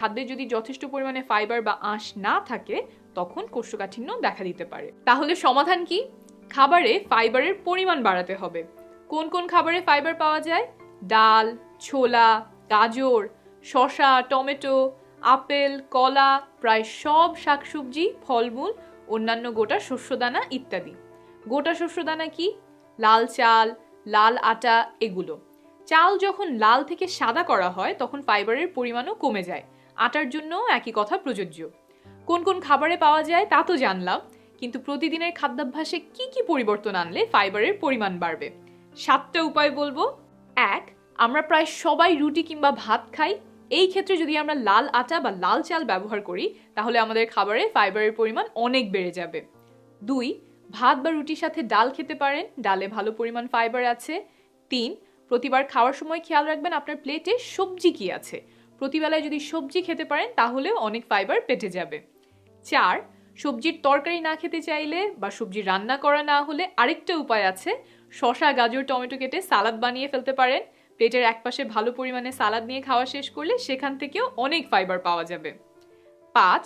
খাদ্যে যদি যথেষ্ট পরিমাণে ফাইবার বা আঁশ না থাকে তখন কোষ্ঠকাঠিন্য দেখা দিতে পারে। তাহলে সমাধান কি? খাবারে ফাইবারের পরিমাণ বাড়াতে হবে। কোন কোন খাবারে ফাইবার পাওয়া যায়? ডাল, ছোলা, গাজর, শসা, টমেটো, আপেল, কলা, প্রায় সব শাকসবজি, ফলমূল, অন্যান্য গোটা শস্যদানা ইত্যাদি। গোটা শস্যদানা কি? লাল চাল, লাল আটা, এগুলো। চাল যখন লাল থেকে সাদা করা হয় তখন ফাইবারের পরিমাণও কমে যায়। আটার জন্য একই কথা প্রযোজ্য। কোন কোন খাবারে পাওয়া যায় তা তো জানলাম, কিন্তু প্রতিদিনের খাদ্যাভ্যাসে কি কি পরিবর্তন আনলে ফাইবারের পরিমাণ বাড়বে? 7টা উপায় বলবো। 1. আমরা প্রায় সবাই রুটি কিংবা ভাত খাই। এই ক্ষেত্রে যদি আমরা লাল আটা বা লাল চাল ব্যবহার করি তাহলে আমাদের খাবারে ফাইবারের পরিমাণ অনেক বেড়ে যাবে। 2. ভাত বা রুটির সাথে ডাল খেতে পারেন, ডালে ভালো পরিমাণ ফাইবার আছে। 3. প্রতিবার খাওয়ার সময় খেয়াল রাখবেন আপনার প্লেটে সবজি কি আছে। প্রতিবেলায় যদি সবজি খেতে পারেন তাহলেও অনেক ফাইবার পেটে যাবে। 4. সবজির তরকারি না খেতে চাইলে বা সবজি রান্না করা না হলে আরেকটা উপায় আছে, শসা, গাজর, টমেটো কেটে সালাদ বানিয়ে ফেলতে পারেন। প্লেটের একপাশে ভালো পরিমাণে সালাদ নিয়ে খাওয়া শেষ করলে সেখান থেকেও অনেক ফাইবার পাওয়া যাবে। 5.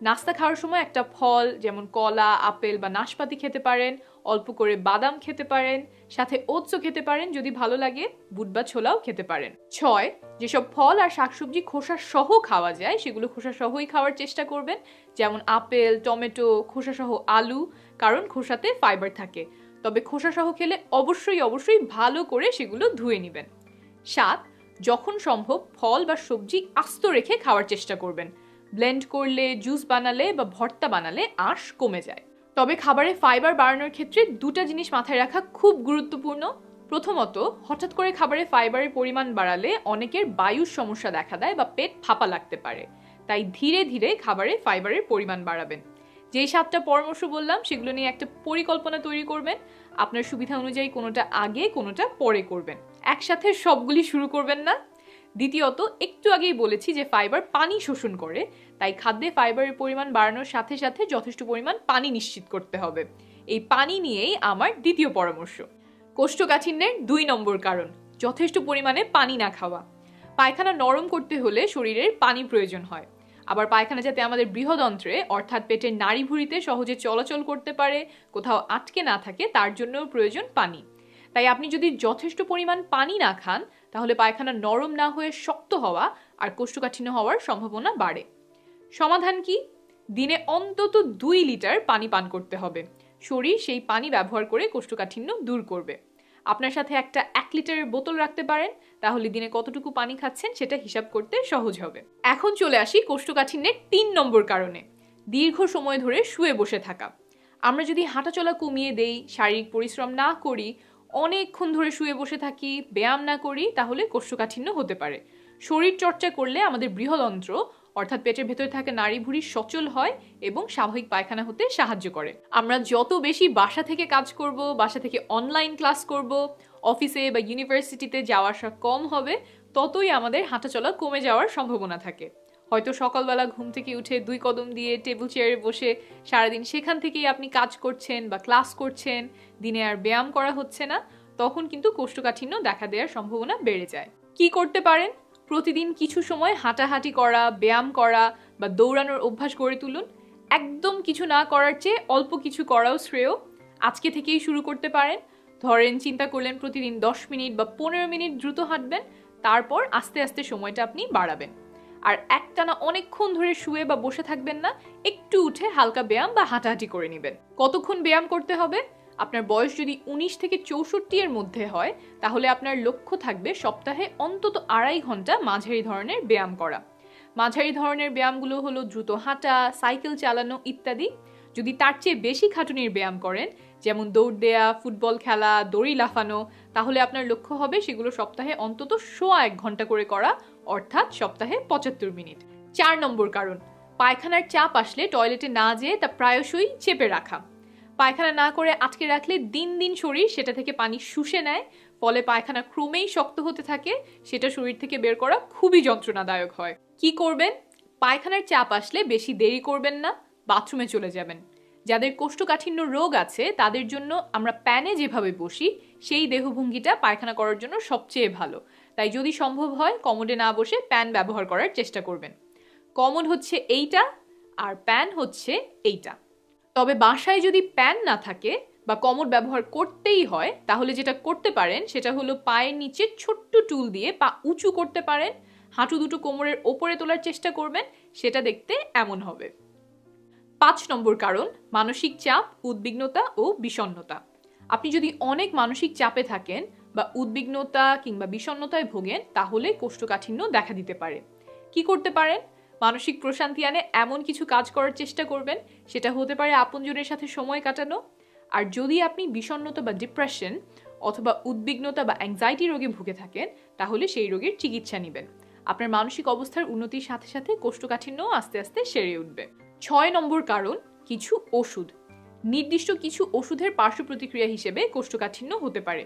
নাস্তা খাওয়ার সময় একটা ফল যেমন কলা, আপেল বা নাশপাতি খেতে পারেন। অল্প করে বাদাম খেতে পারেন, সাথে ওটসও খেতে পারেন যদি ভালো লাগে, বুট বা ছোলাও খেতে পারেন। 6. যেসব ফল আর শাকসবজি খোসা সহ খাওয়া যায় সেগুলো খোসা সহই খাওয়ার চেষ্টা করবেন, যেমন আপেল, টমেটো, খোসা সহ আলু, কারণ খোসাতে ফাইবার থাকে। তবে খোসা সহ খেলে অবশ্যই ভালো করে সেগুলো ধুয়ে নেবেন। 7. যখন সম্ভব ফল বা সবজি আস্ত রেখে খাওয়ার চেষ্টা করবেন। ব্লেন্ড করলে, জুস বানালে বা ভর্তা বানালে আঁশ কমে যায়। তবে খাবারে ফাইবার বাড়ানোর ক্ষেত্রে দুটা জিনিস মাথায় রাখা খুব গুরুত্বপূর্ণ। প্রথমত, হঠাৎ করে খাবারে ফাইবারের পরিমাণ বাড়ালে অনেকের বায়ুর সমস্যা দেখা দেয় বা পেট ফাঁপা লাগতে পারে। তাই ধীরে ধীরে খাবারে ফাইবারের পরিমাণ বাড়াবেন। যেই 7টা পরামর্শ বললাম সেগুলো নিয়ে একটা পরিকল্পনা তৈরি করবেন। আপনার সুবিধা অনুযায়ী কোনোটা আগে কোনোটা পরে করবেন, একসাথে সবগুলি শুরু করবেন না। দ্বিতীয়ত, একটু আগেই বলেছি যে ফাইবার পানি শোষণ করে, তাই খাদ্যে ফাইবারের পরিমাণ বাড়ানোর সাথে সাথে যথেষ্ট পরিমাণ পানি নিশ্চিত করতে হবে। এই পানি নিয়েই আমার দ্বিতীয় পরামর্শ। কোষ্ঠকাঠিন্যের 2 নম্বর কারণ যথেষ্ট পরিমাণে পানি না খাওয়া। পায়খানা নরম করতে হলে শরীরের পানি প্রয়োজন হয়। আবার পায়খানা যাতে আমাদের বৃহদন্ত্রে অর্থাৎ পেটের নাড়িভুঁড়িতে সহজে চলাচল করতে পারে, কোথাও আটকে না থাকে, তার জন্যও প্রয়োজন পানি। তাই আপনি যদি যথেষ্ট পরিমাণ পানি না খান তাহলে পায়খানা নরম না হয়ে শক্ত হওয়া আর কোষ্ঠকাঠিন্য হওয়ার সম্ভাবনা বাড়ে। সমাধান কি? দিনে অন্তত 2 লিটার পানি পান করতে হবে। শরীর সেই পানি ব্যবহার করে কোষ্ঠকাঠিন্য দূর করবে। আপনার সাথে একটা 1 লিটারের বোতল রাখতে পারেন, তাহলে দিনে কতটুকু পানি খাচ্ছেন সেটা হিসাব করতে সহজ হবে। এখন চলে আসি কোষ্ঠকাঠিন্যের 3 নম্বর কারণে, দীর্ঘ সময় ধরে শুয়ে বসে থাকা। আমরা যদি হাঁটাচলা কমিয়ে দেই, শারীরিক পরিশ্রম না করি, অনেকক্ষণ ধরে শুয়ে বসে থাকি, ব্যায়াম না করি, তাহলে কোষ্ঠকাঠিন্য হতে পারে। শরীর চর্চা করলে আমাদের বৃহদন্ত্র অর্থাৎ পেটের ভেতরে থাকা নাড়িভুঁড়ি সচল হয় এবং স্বাভাবিক পায়খানা হতে সাহায্য করে। আমরা যত বেশি বাসা থেকে কাজ করব, বাসা থেকে অনলাইন ক্লাস করব, অফিসে বা ইউনিভার্সিটিতে যাওয়া আসা কম হবে, ততই আমাদের হাঁটাচলা কমে যাওয়ার সম্ভাবনা থাকে। হয়তো সকালবেলা ঘুম থেকে উঠে 2 কদম দিয়ে টেবিল চেয়ারে বসে সারাদিন সেখান থেকেই আপনি কাজ করছেন বা ক্লাস করছেন, দিনে আর ব্যায়াম করা হচ্ছে না, তখন কিন্তু কোষ্ঠকাঠিন্য দেখা দেওয়ার সম্ভাবনা বেড়ে যায়। কি করতে পারেন? প্রতিদিন কিছু সময় হাঁটাহাঁটি করা, ব্যায়াম করা বা দৌড়ানোর অভ্যাস গড়ে তুলুন। একদম কিছু না করার চেয়ে অল্প কিছু করাও শ্রেয়। আজকে থেকেই শুরু করতে পারেন। ধরেন চিন্তা করলেন প্রতিদিন 10 মিনিট বা 15 মিনিট দ্রুত হাঁটবেন, তারপর আস্তে আস্তে সময়টা আপনি বাড়াবেন। আর একটানা অনেকক্ষণ ধরে শুয়ে বা বসে থাকবেন না, একটু উঠে হালকা ব্যায়াম বা হাঁটাহাঁটি করে নেবেন। কতক্ষণ ব্যায়াম করতে হবে? আপনার বয়স যদি 19 থেকে 64 এর মধ্যে হয় তাহলে আপনার লক্ষ্য থাকবে সপ্তাহে অন্তত 2.5 ঘন্টা মাঝারি ধরনের ব্যায়াম করা। মাঝারি ধরনের ব্যায়ামগুলো হলো দ্রুত হাঁটা, সাইকেল চালানো ইত্যাদি। যদি তার চেয়ে বেশি খাটুনির ব্যায়াম করেন, যেমন দৌড় দেয়া, ফুটবল খেলা, দড়ি লাফানো, তাহলে আপনার লক্ষ্য হবে সেগুলো সপ্তাহে অন্তত 1.5 ঘন্টা করে করা, অর্থাৎ সপ্তাহে 75 মিনিট। 4 নম্বর কারণ, পায়খানার চাপ আসলে টয়লেটে না যেয়ে তা প্রায়শই চেপে রাখা। পায়খানা না করে আটকে রাখলে দিন দিন শরীর সেটা থেকে পানি শুষে নেয়, ফলে পায়খানা ক্রমেই শক্ত হতে থাকে, সেটা শরীর থেকে বের করা খুবই যন্ত্রণাদায়ক হয়। কি করবেন? পায়খানার চাপ আসলে বেশি দেরি করবেন না, বাথরুমে চলে যাবেন। যাদের কোষ্ঠকাঠিন্য রোগ আছে তাদের জন্য আমরা প্যানে যেভাবে বসি সেই দেহভঙ্গিটা পায়খানা করার জন্য সবচেয়ে ভালো। তাই যদি সম্ভব হয় কমোডে না বসে প্যান ব্যবহার করার চেষ্টা করবেন। কমন হচ্ছে এইটা আর প্যান হচ্ছে এইটা। তবে বাসায় যদি প্যান না থাকে বা কমোড ব্যবহার করতেই হয়, তাহলে যেটা করতে পারেন সেটা হলো পায়ের নিচে ছোট্ট টুল দিয়ে পা উঁচু করতে পারেন, হাঁটু দুটো কোমরের ওপরে তোলার চেষ্টা করবেন, সেটা দেখতে এমন হবে। 5 নম্বর কারণ, মানসিক চাপ, উদ্বিগ্নতা ও বিষণ্ণতা। আপনি যদি অনেক মানসিক চাপে থাকেন বা উদ্বিগ্নতা কিংবা বিষণ্ণতায় ভোগেন, তাহলে কোষ্ঠকাঠিন্য দেখা দিতে পারে। কি করতে পারেন? মানসিক প্রশান্তি আনে এমন কিছু কাজ করার চেষ্টা করবেন, সেটা হতে পারে আপনজনের সাথে সময় কাটানো। আর যদি আপনি বিষণ্ণতা বা ডিপ্রেশন অথবা উদ্বিগ্নতা বা অ্যাংজাইটি রোগে ভুগে থাকেন, তাহলে সেই রোগের চিকিৎসা নেবেন। আপনার মানসিক অবস্থার উন্নতির সাথে সাথে কোষ্ঠকাঠিন্য আস্তে আস্তে সেরে উঠবে। 6 নম্বর কারণ, কিছু ওষুধ। নির্দিষ্ট কিছু ওষুধের পার্শ্ব প্রতিক্রিয়া হিসেবে কোষ্ঠকাঠিন্য হতে পারে,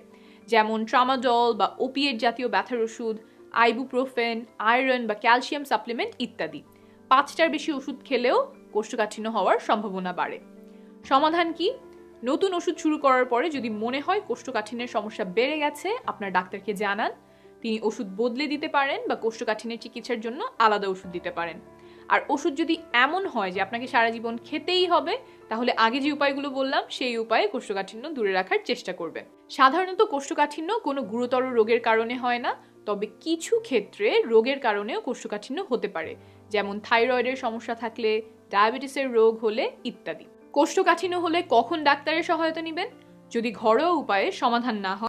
যেমন ট্রামাডল বা ওপিয়েট জাতীয় ব্যথার ওষুধ, আইবুপ্রোফেন, আয়রন বা ক্যালসিয়াম সাপ্লিমেন্ট ইত্যাদি। 5টার বেশি ওষুধ খেলেও কোষ্ঠকাঠিন্য হওয়ার সম্ভাবনা বাড়ে। সমাধান কি? নতুন ওষুধ শুরু করার পরে যদি মনে হয় কোষ্ঠকাঠিন্যের সমস্যা বেড়ে গেছে, আপনার ডাক্তারকে জানান। তিনি ওষুধ বদলে দিতে পারেন বা কোষ্ঠকাঠিন্যের চিকিৎসার জন্য আলাদা ওষুধ দিতে পারেন। আর ওষুধ যদি এমন হয় যে আপনাকে সারা জীবন খেতেই হবে, তাহলে আগে যে উপায়গুলো বললাম সেই উপায়ে কোষ্ঠকাঠিন্য দূরে রাখার চেষ্টা করবেন। সাধারণত কোষ্ঠকাঠিন্য কোনো গুরুতর রোগের কারণে হয় না, তবে কিছু ক্ষেত্রে রোগের কারণেও কোষ্ঠকাঠিন্য হতে পারে, যেমন থাইরয়েডের সমস্যা থাকলে, ডায়াবেটিসের রোগ হলে ইত্যাদি। কোষ্ঠকাঠিন্য হলে কখন ডাক্তারের সহায়তা নেবেন? যদি ঘরোয়া উপায়ে সমাধান না হয়